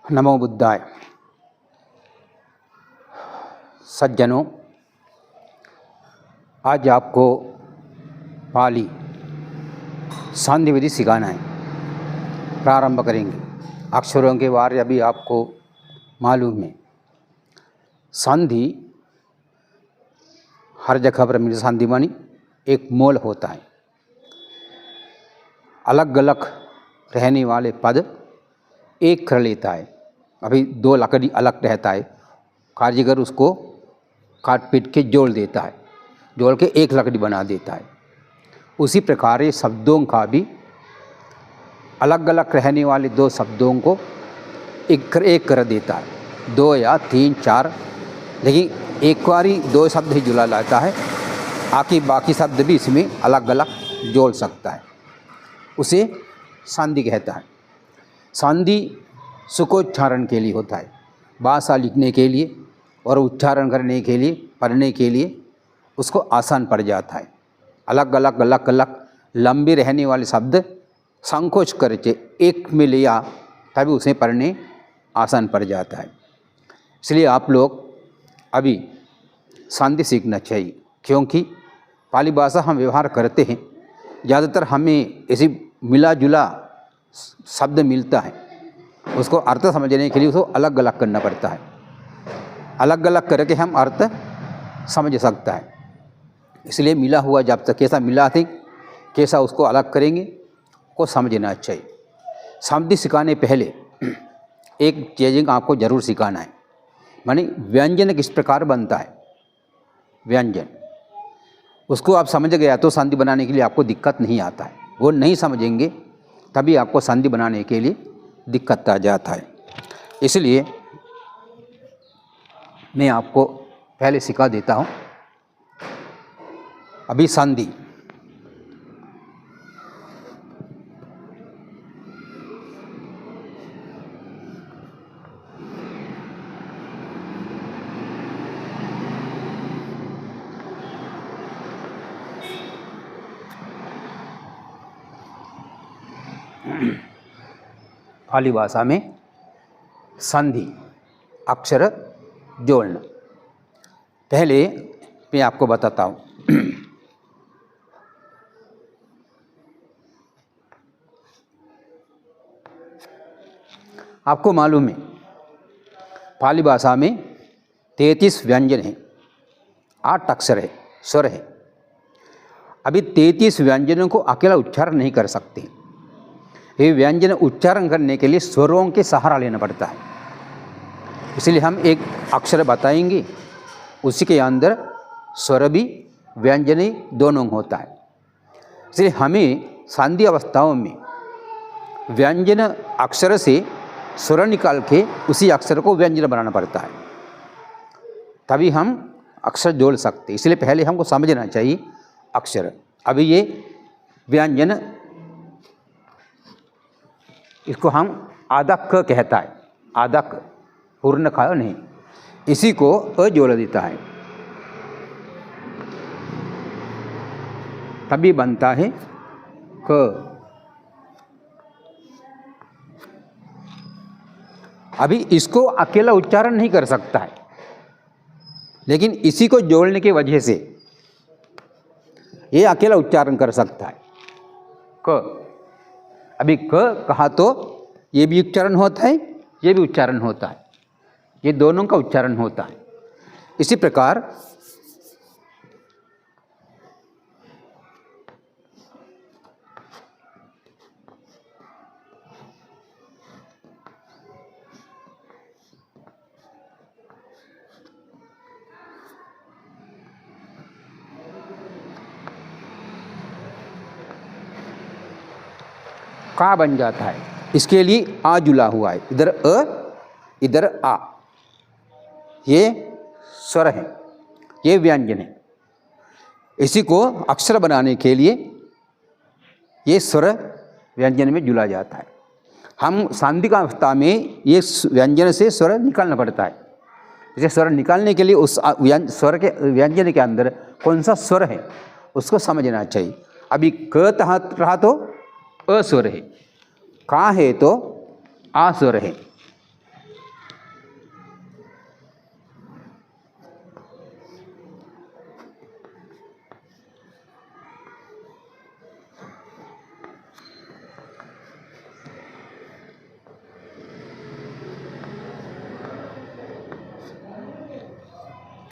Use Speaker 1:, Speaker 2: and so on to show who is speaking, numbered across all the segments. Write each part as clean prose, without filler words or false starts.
Speaker 1: नमो बुद्धाय। सज्जनों, आज आपको पाली संधि विधि सिखाना है। प्रारंभ करेंगे। अक्षरों के बारे अभी आपको मालूम है। संधि हर जगह पर मिल संधि मानी एक मोल होता है। अलग अलग रहने वाले पद एक कर लेता है। अभी दो लकड़ी अलग रहता है, कारीगर उसको काट पीट के जोड़ देता है, जोड़ के एक लकड़ी बना देता है। उसी प्रकार ये शब्दों का भी अलग अलग रहने वाले दो शब्दों को एक कर देता है, दो या तीन चार, लेकिन एक बार ही दो शब्द ही जुड़ा लाता है। बाकी शब्द भी इसमें अलग अलग जोड़ सकता है। उसे संधि कहता है। संधि सुखोच्चारण के लिए होता है, भाषा लिखने के लिए और उच्चारण करने के लिए, पढ़ने के लिए उसको आसान पड़ जाता है। अलग अलग लंबी रहने वाले शब्द संकोच करके एक में लिया तभी उसे पढ़ने आसान पड़ जाता है। इसलिए आप लोग अभी संधि सीखना चाहिए, क्योंकि पाली भाषा हम व्यवहार करते हैं, ज़्यादातर हमें ऐसी मिला जुला शब्द मिलता है। उसको अर्थ समझने के लिए उसको अलग अलग करना पड़ता है। अलग अलग करके हम अर्थ समझ सकता है। इसलिए मिला हुआ जब तक कैसा मिला थे कैसा उसको अलग करेंगे को समझना चाहिए। संधि सिखाने पहले एक चीज़ आपको ज़रूर सिखाना है, माने व्यंजन किस प्रकार बनता है। व्यंजन उसको आप समझ गया तो संधि बनाने के लिए आपको दिक्कत नहीं आता है। वो नहीं समझेंगे तभी आपको संधि बनाने के लिए दिक्कत आ जाता है। इसलिए मैं आपको पहले सिखा देता हूँ। अभी संधि पाली भाषा में संधि अक्षर जोड़ना। पहले मैं आपको बताता हूँ। आपको मालूम है पाली भाषा में 33 व्यंजन हैं, 8 अक्षर है, स्वर है। अभी 33 व्यंजनों को अकेला उच्चारण नहीं कर सकते। ये व्यंजन उच्चारण करने के लिए स्वरों के सहारा लेना पड़ता है। इसलिए हम एक अक्षर बताएंगे, उसी के अंदर स्वर भी व्यंजन दोनों होता है। इसलिए हमें संधि अवस्थाओं में व्यंजन अक्षर से स्वर निकाल के उसी अक्षर को व्यंजन बनाना पड़ता है, तभी हम अक्षर जोड़ सकते। इसलिए पहले हमको समझना चाहिए अक्षर। अभी ये व्यंजन, इसको हम आदक कहता है। आदक पूर्ण का नहीं, इसी को अ जोड़ देता है, तभी बनता है क। अभी इसको अकेला उच्चारण नहीं कर सकता है, लेकिन इसी को जोड़ने की वजह से ये अकेला उच्चारण कर सकता है क। अभी क कहा तो ये भी उच्चारण होता है, ये भी उच्चारण होता है, ये दोनों का उच्चारण होता है। इसी प्रकार का बन जाता है। इसके लिए आ जुला हुआ है, इधर अ इधर आ, ये स्वर है, ये व्यंजन है। इसी को अक्षर बनाने के लिए ये स्वर व्यंजन में जुला जाता है। हम संधि का अवस्था में ये व्यंजन से स्वर निकालना पड़ता है। इसे स्वर निकालने के लिए उस स्वर के व्यंजन के अंदर कौन सा स्वर है उसको समझना चाहिए। अभी क तहत रहा तो अस्वर है, का है तो आ स्वर है,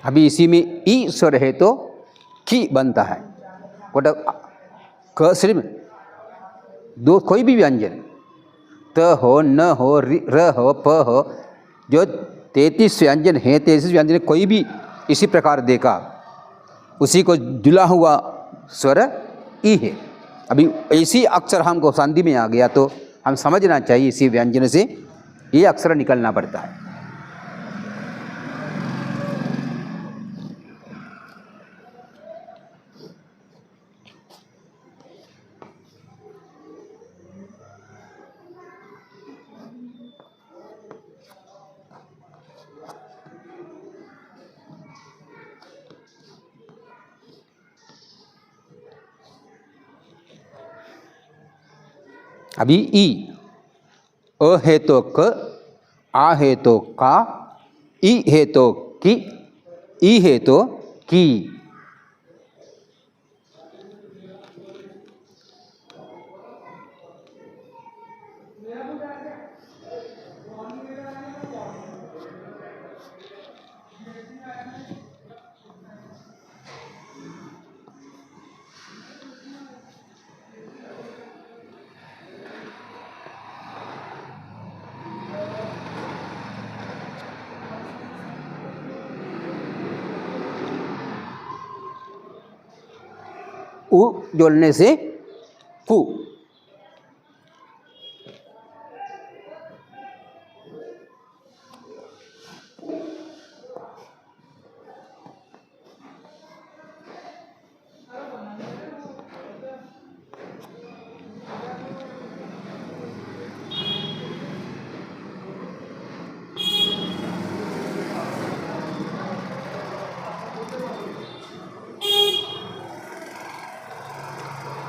Speaker 1: अभी इसी में ई स्वर है तो की बनता है। वट क सिर्फ दो कोई भी व्यंजन त हो, न हो, र हो, प हो, जो 33 व्यंजन हैं, 33 व्यंजन कोई भी इसी प्रकार देखा, उसी को जुला हुआ स्वर ई है। अभी ऐसी अक्षर हमको संधि में आ गया तो हम समझना चाहिए इसी व्यंजन से ये अक्षर निकलना पड़ता है। अभी ई, अ है तो क, आ है तो का, ई है तो की, ई है तो की। उ जोड़ने से कु।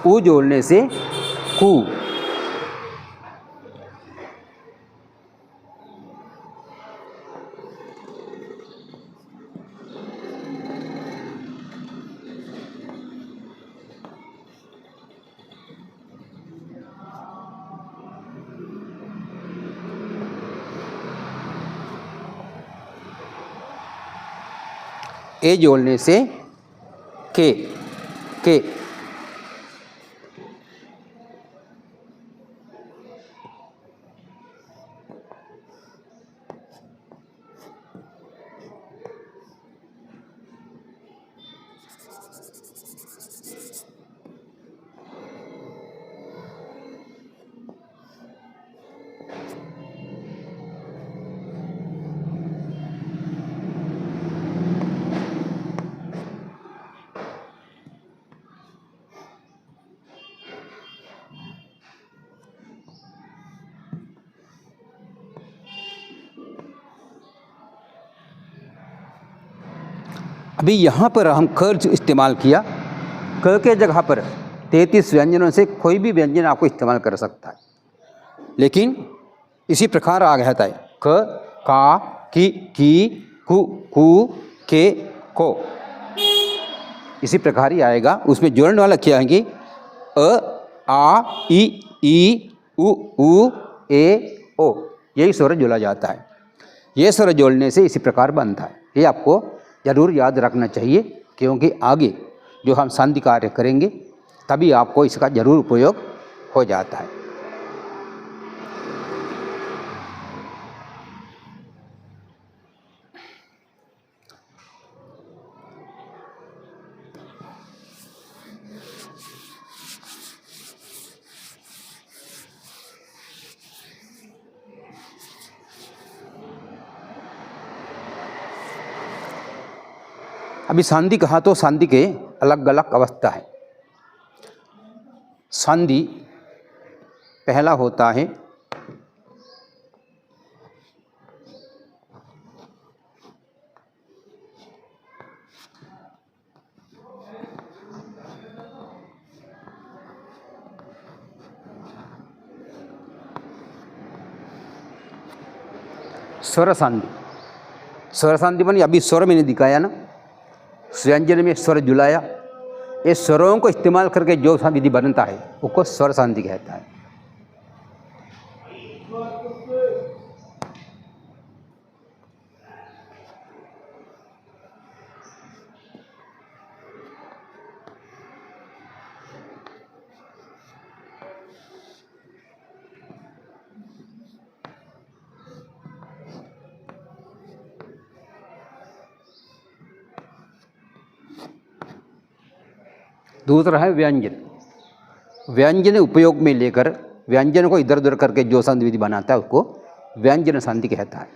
Speaker 1: उ जोड़ने से कु। ए जोड़ने से के, के। अभी यहाँ पर हम क इस्तेमाल किया, क के जगह पर 33 व्यंजनों से कोई भी व्यंजन आपको इस्तेमाल कर सकता है, लेकिन इसी प्रकार आ गया था क, का, की, कु, के, को, इसी प्रकार ही आएगा। उसमें जोड़ने वाला क्या है कि अ, आ, ई, उ, ए, ओ, यही स्वर जोड़ा जाता है। ये स्वर जोड़ने से इसी प्रकार बनता है। ये आपको ज़रूर याद रखना चाहिए, क्योंकि आगे जो हम संधि कार्य करेंगे तभी आपको इसका ज़रूर उपयोग हो जाता है। अभी संधि कहा तो संधि के अलग अलग अवस्था है। संधि पहला होता है स्वर संधि। स्वर संधि बनी अभी स्वर मैंने दिखाया ना, व्यंजन में स्वर जुलाया, ये स्वरों को इस्तेमाल करके जो विधि बनता है उसको स्वर संधि कहता है। दूसरा है व्यंजन। व्यंजन उपयोग में लेकर व्यंजन को इधर उधर करके जो संधि विधि बनाता है उसको व्यंजन संधि कहता है।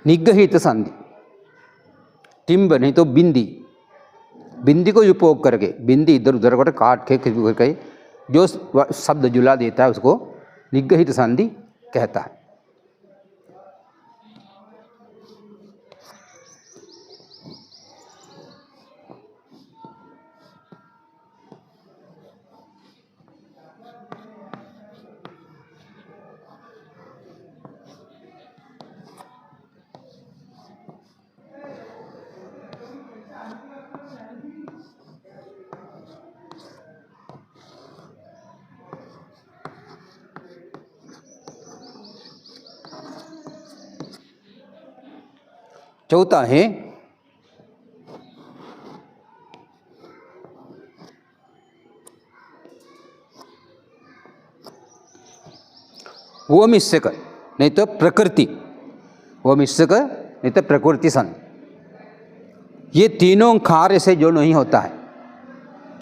Speaker 1: निगहित संधि, टिम्ब नहीं तो बिंदी, बिंदी को उपयोग करके बिंदी इधर उधर कर काट के करके जो शब्द जुला देता है उसको निगहित संधि कहता है। चौथा है वो मिश्रक नहीं तो प्रकृति, वो मिश्रक नहीं तो प्रकृति संधि। ये तीनों कार्य से जो नहीं होता है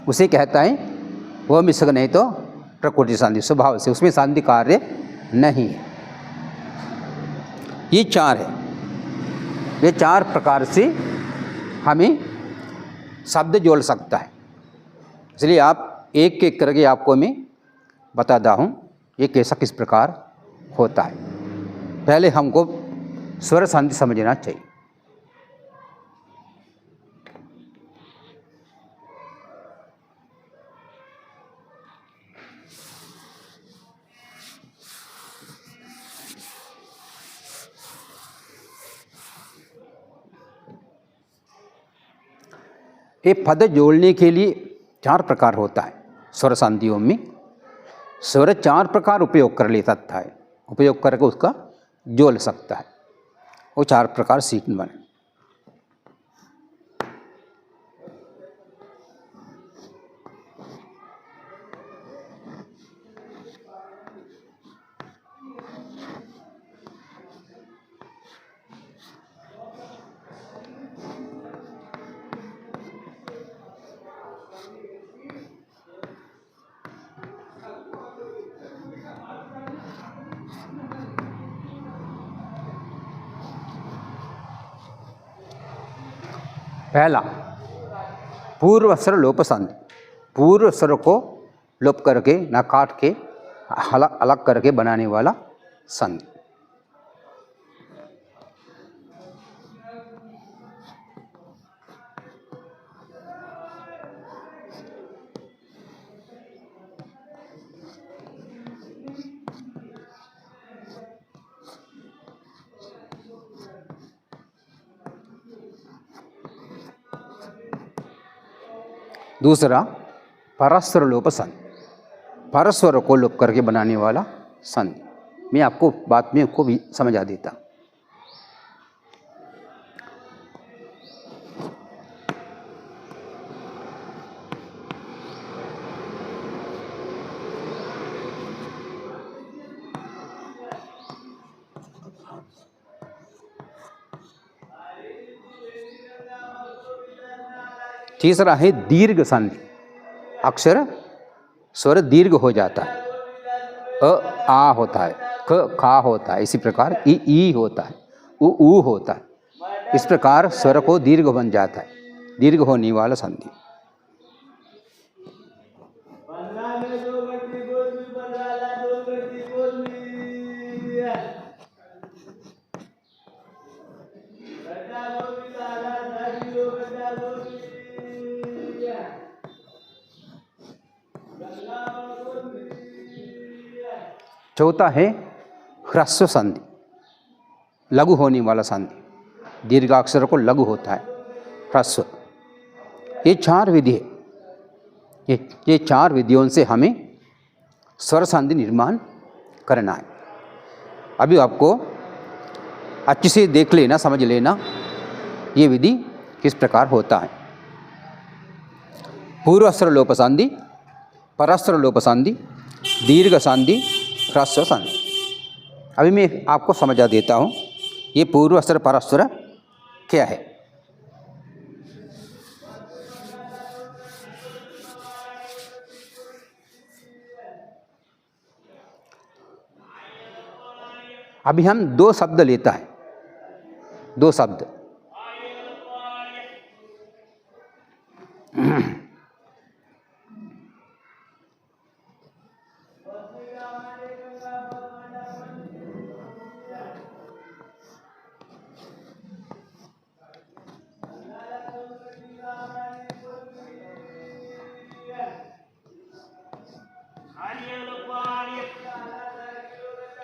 Speaker 1: उसे कहता है वो मिश्रक नहीं तो प्रकृति संधि, स्वभाव से उसमें संधि कार्य नहीं है। ये चार है, ये चार प्रकार से हमें शब्द जोड़ सकता है। इसलिए आप एक एक करके आपको मैं बताता हूँ ये कैसा किस प्रकार होता है। पहले हमको स्वर संधि समझना चाहिए। ये पद जोड़ने के लिए चार प्रकार होता है स्वर संधियों में। स्वर चार प्रकार उपयोग कर ले सकता है, उपयोग करके उसका जोड़ सकता है। वो चार प्रकार सीखने बने। पहला पूर्व स्वर लोप संधि, पूर्व स्वर को लोप करके ना काट के अलग अलग करके बनाने वाला संधि। दूसरा परस्वर लोप संधि, परस्वर को लोप करके बनाने वाला संधि। मैं आपको बात में को भी समझा देता। तीसरा है दीर्घ संधि, अक्षर स्वर दीर्घ हो जाता है, अ आ होता है, क खा होता है, इसी प्रकार ई होता है, उ होता है। इस प्रकार स्वर को दीर्घ बन जाता है, दीर्घ होने वाला संधि। चौथा है ह्रस्व संधि, लघु होने वाला संधि। दीर्घाक्षर को लघु होता है, ह्रस्व। ये चार विधि है। ये 4 विधियों से हमें स्वर संधि निर्माण करना है। अभी आपको अच्छे से देख लेना, समझ लेना ये विधि किस प्रकार होता है। पूर्वस्वर लोप संधि, परस्वर लोप संधि, दीर्घ संधि, ह्रस्व संधि। अभी मैं आपको समझा देता हूँ ये पूर्वस्वर परस्वर क्या है। अभी हम 2 शब्द लेता है, 2 शब्द।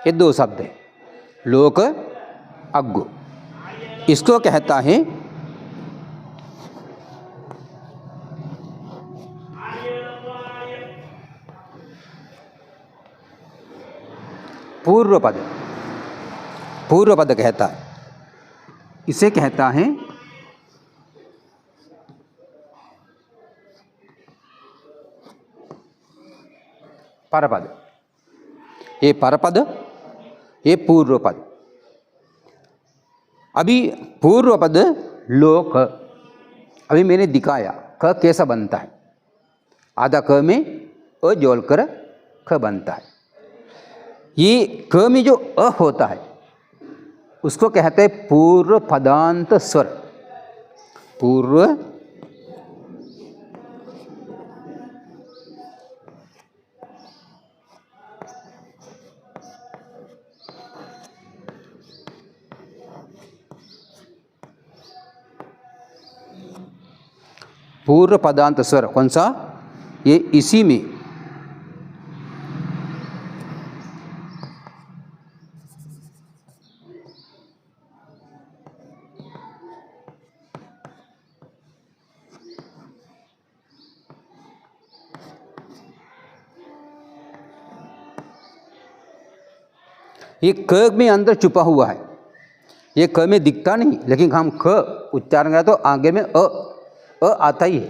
Speaker 1: ये 2 शब्द है, लोक अग्गु। इसको कहता है पूर्व पद, पूर्व पद कहता है। इसे कहता है परपद। ये परपद, ये पूर्व पद। अभी पूर्व पद लोक, अभी मैंने दिखाया क कैसा बनता है। आधा क में अ जोड़कर ख बनता है। ये क में जो अ होता है उसको कहते हैं पूर्व पदांत स्वर। पूर्व पूर्व पदांत स्वर कौन सा? ये इसी में ये क में अंदर छुपा हुआ है। ये क में दिखता नहीं, लेकिन हम ख उच्चारण करें तो आगे में अ आता ही है।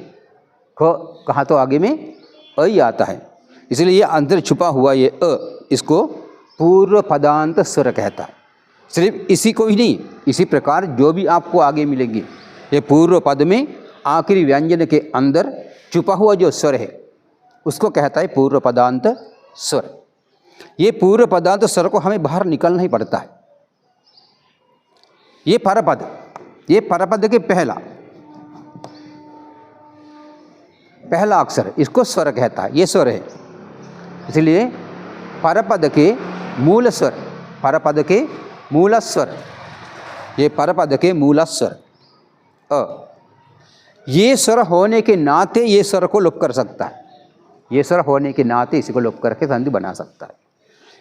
Speaker 1: ख कहा तो आगे में अ ही आता है, इसलिए ये अंदर छुपा हुआ ये अ, इसको पूर्व पदांत स्वर कहता है। सिर्फ इसी को ही नहीं, इसी प्रकार जो भी आपको आगे मिलेंगे ये पूर्व पद में आखिरी व्यंजन के अंदर छुपा हुआ जो स्वर है उसको कहता है पूर्व पदांत स्वर। ये पूर्व पदांत स्वर को हमें बाहर निकलना ही पड़ता है। ये परपद, ये परपद के पहला अक्षर, इसको स्वर कहता है। ये स्वर है, इसलिए परपद के मूल स्वर, परपद के मूल स्वर, ये परपद के मूल स्वर अ, ये स्वर होने के नाते ये स्वर को लोप कर सकता है। ये स्वर होने के नाते इसी को लोप करके संधि बना सकता है।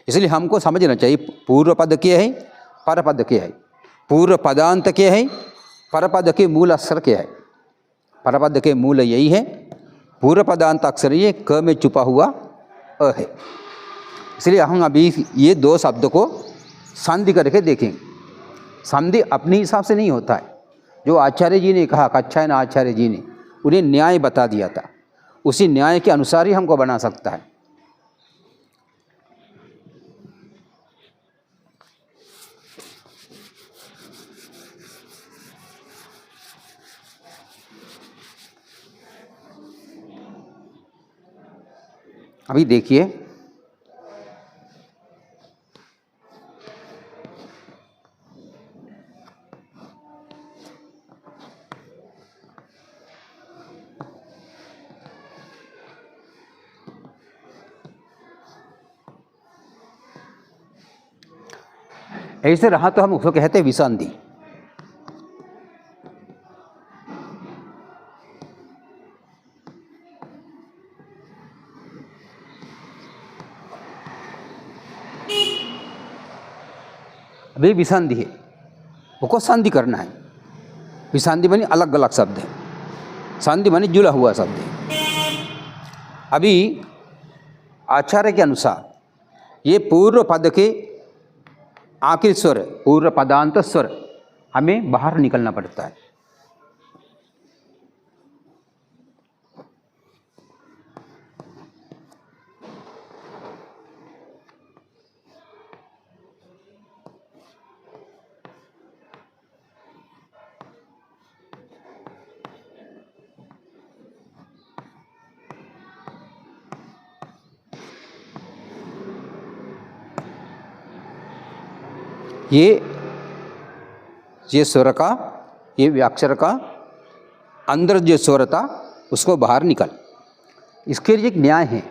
Speaker 1: इसलिए हमको समझना चाहिए पूर्व पद क्या है, परपद क्या है, पूर्व पदांत क्या है, परपद के मूल अक्षर क्या है। परपद के मूल यही है, पूर्व पदांत अक्षर ये क में छुपा हुआ अ है। इसलिए हम अभी ये 2 शब्द को संधि करके देखेंगे। संधि अपने हिसाब से नहीं होता है। जो आचार्य जी ने कहा, कच्छायन आचार्य जी ने उन्हें न्याय बता दिया था, उसी न्याय के अनुसार ही हमको बना सकता है। अभी देखिए, ऐसे रहा तो हम उसको कहते हैं विसंधि। अभी विसंधि है, उसको संधि करना है। विसंधि बनी अलग अलग शब्द है, संधि बनी जुड़ा हुआ शब्द है। अभी आचार्य के अनुसार ये पूर्व पद के आखिरी स्वर, पूर्व पदांत स्वर हमें बाहर निकलना पड़ता है। ये स्वर का, ये व्याक्षर का अंदर जो स्वर था उसको बाहर निकल, इसके लिए एक न्याय है।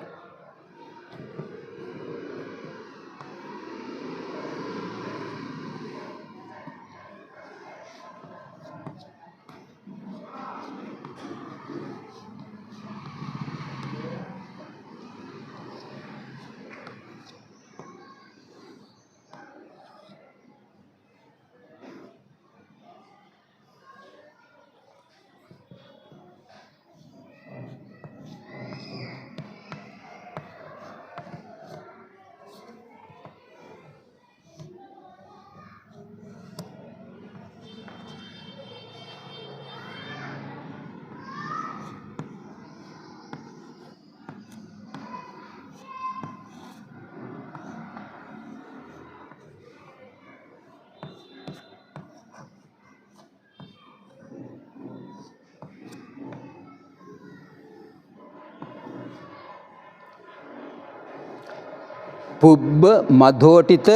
Speaker 1: पुब्ब मधोटित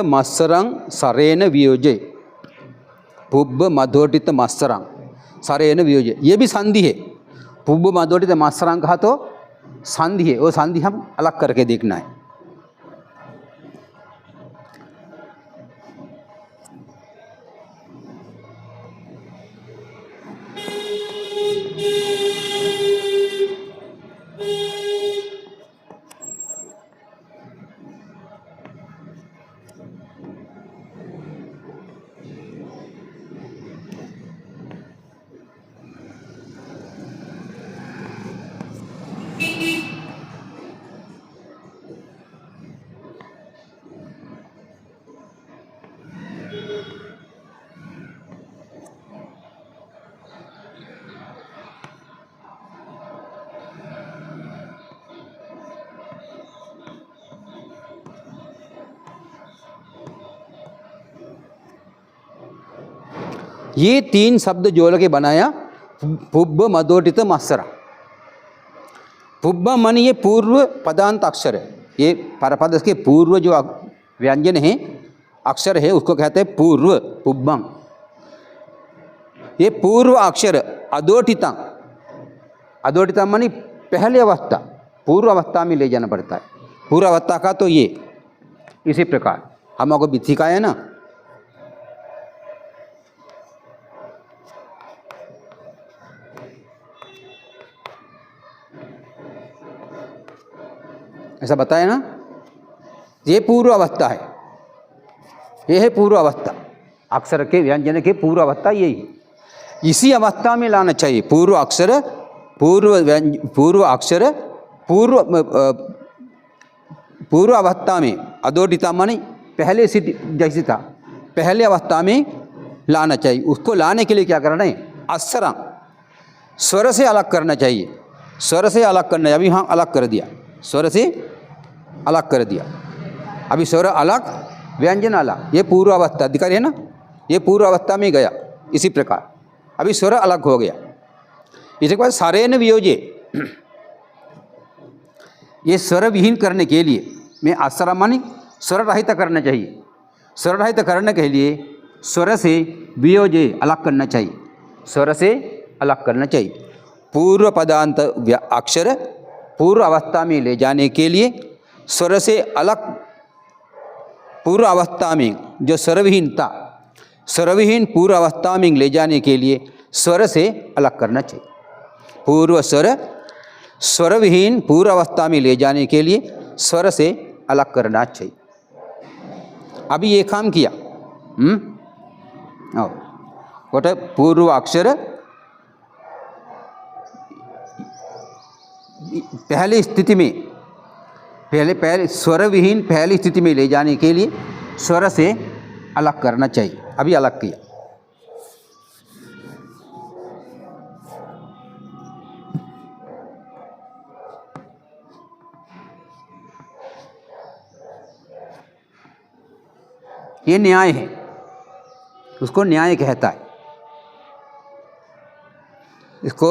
Speaker 1: मत्सरं सरेन वियोजे। पुब्ब मधोटित मत्सरं सरेन वियोजे, ये भी संधि है। पुब्ब मधोटित मत्सरं कहा तो संधि है, वो संधि हम अलग करके देखना है। ये तीन शब्द जोड़ के बनाया पुब्ब मधोटित मत्सर। पुब्ब मन ये पूर्व पदांत अक्षर है, ये परपद के पूर्व जो व्यंजन है अक्षर है उसको कहते हैं पूर्व, पुब्बम। ये पूर्व अक्षर अधोटिता, अधोटिता मानी पहले अवस्था, पूर्व अवस्था में ले जाना पड़ता है। पूर्व अवस्था का तो ये इसी प्रकार हमको भी सिखाया ना। ऐसा बताया ना, ये पूर्व अवस्था है, ये है पूर्व अवस्था, अक्षर के व्यंजन के पूर्व अवस्था यही है। इसी अवस्था में लाना चाहिए पूर्व अक्षर, पूर्व अक्षर पूर्व अवस्था में अधोटिता माने पहले से जैसे था पहले अवस्था में लाना चाहिए। उसको लाने के लिए क्या करना है, अक्षर स्वर से अलग करना चाहिए, स्वर से अलग करना है। अभी हाँ अलग कर दिया, स्वर से अलग कर दिया, अभी स्वर अलग व्यंजन अलग, ये पूर्व अवस्था दिखा रही है ना, ये पूर्व अवस्था में गया। इसी प्रकार अभी स्वर अलग हो गया। इसके बाद सरेन वियोजे, ये स्वर विहीन करने के लिए मैं अक्षर मानी स्वर रहित करना चाहिए। स्वर रहित करने के लिए स्वर से वियोजे अलग करना चाहिए, स्वर से अलग करना चाहिए। पूर्व पदांत अक्षर पूर्व अवस्था में ले जाने के लिए स्वर से अलग, पूर्व अवस्था में जो स्वरविहीन था, स्वरविहीन पूर्व अवस्था में ले जाने के लिए स्वर से अलग करना चाहिए। पूर्व स्वर स्वरविहीन पूर्व अवस्था में ले जाने के लिए स्वर से अलग करना चाहिए। अभी ये काम किया कोट पूर्व अक्षर पहली स्थिति में पहले स्वर विहीन पहली स्थिति में ले जाने के लिए स्वर से अलग करना चाहिए। अभी अलग किया। ये न्याय है, उसको न्याय कहता है। इसको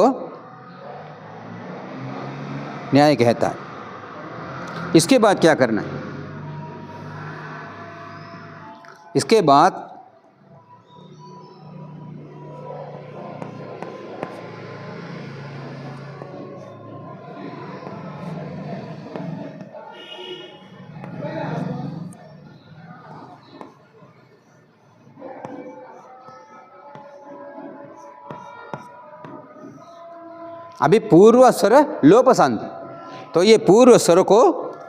Speaker 1: न्याय कहता है। इसके बाद क्या करना है? इसके बाद अभी पूर्व स्वर लोप संधि, तो ये पूर्व स्वर को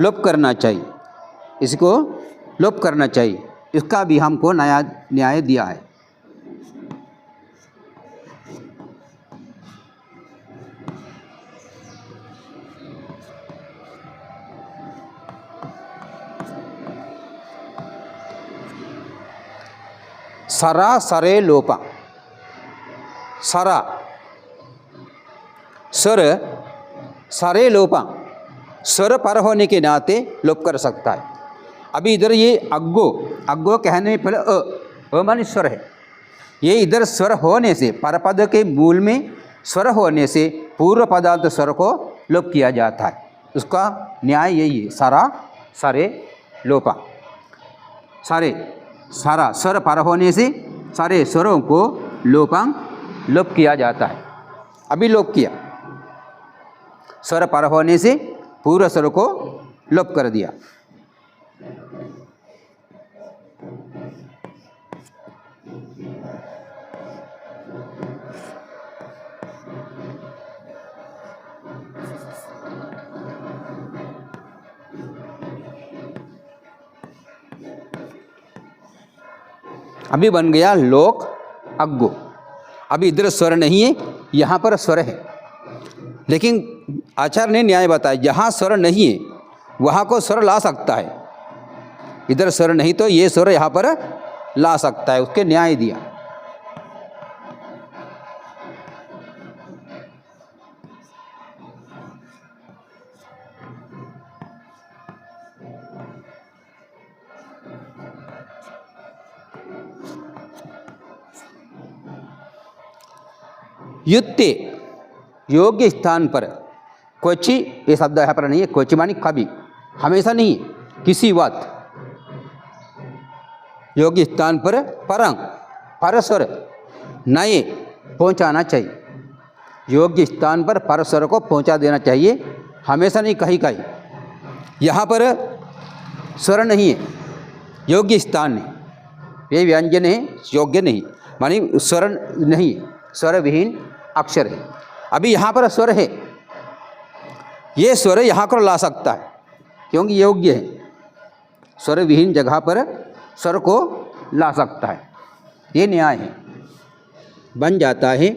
Speaker 1: लोप करना चाहिए, इसको लोप करना चाहिए। इसका भी हमको नया न्याय दिया है। सरा सरे लोपा, सरा स्वर सरे लोपा स्वर पर होने के नाते लोप कर सकता है। अभी इधर ये अग्गो, अग्गो कहने पहले अ माने स्वर है। ये इधर स्वर होने से, परपद के मूल में स्वर होने से पूर्व पदार्थ स्वर को लोप किया जाता है। उसका न्याय यही है, सरा सरे लोपा। सारे सारा स्वर पर होने से सारे स्वरों को लोप किया जाता है। अभी लोप किया, स्वर पर होने से पूर्व स्वर को लोप कर दिया। अभी बन गया लोक अग्गो। अभी इधर स्वर नहीं है, यहाँ पर स्वर है, लेकिन आचार्य ने न्याय बताया जहाँ स्वर नहीं है वहाँ को स्वर ला सकता है। इधर स्वर नहीं तो ये स्वर यहाँ पर ला सकता है, उसके न्याय दिया। युत्ते योग्य स्थान पर, क्वचि ये शब्द यहाँ पर नहीं है, क्वचि मानी कभी, हमेशा नहीं, किसी वक्त योग्य स्थान पर परंग परस्वर नए पहुँचाना चाहिए। योग्य स्थान पर परस्वर को पहुँचा देना चाहिए, हमेशा नहीं, कहीं कहीं। यहाँ पर स्वर नहीं है, योग्य स्थान नहीं, ये व्यंजन है, योग्य नहीं मानी स्वर नहीं, स्वर विहीन अक्षर है। अभी यहाँ पर स्वर है, ये स्वर यहाँ पर ला सकता है क्योंकि योग्य है। स्वर विहीन जगह पर स्वर को ला सकता है, ये न्याय है। बन जाता है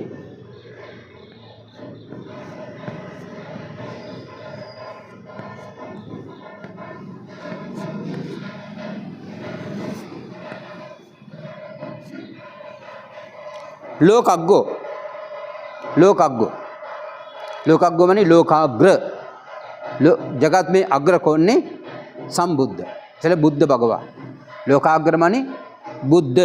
Speaker 1: लोकाग्गो। लोकाग्गो, लोकाग्गो मानी लोकाग्र। जगत में अग्र कौन ने? संबुद्ध, चले बुद्ध भगवान। लोकाग्र मानी बुद्ध।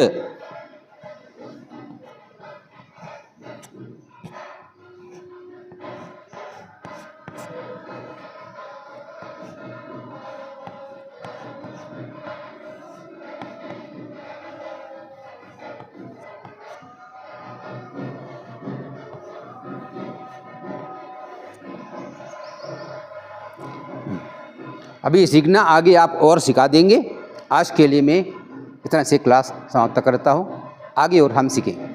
Speaker 1: अभी सीखना, आगे आप और सिखा देंगे। आज के लिए मैं इतना से क्लास समाप्त करता हूँ, आगे और हम सीखेंगे।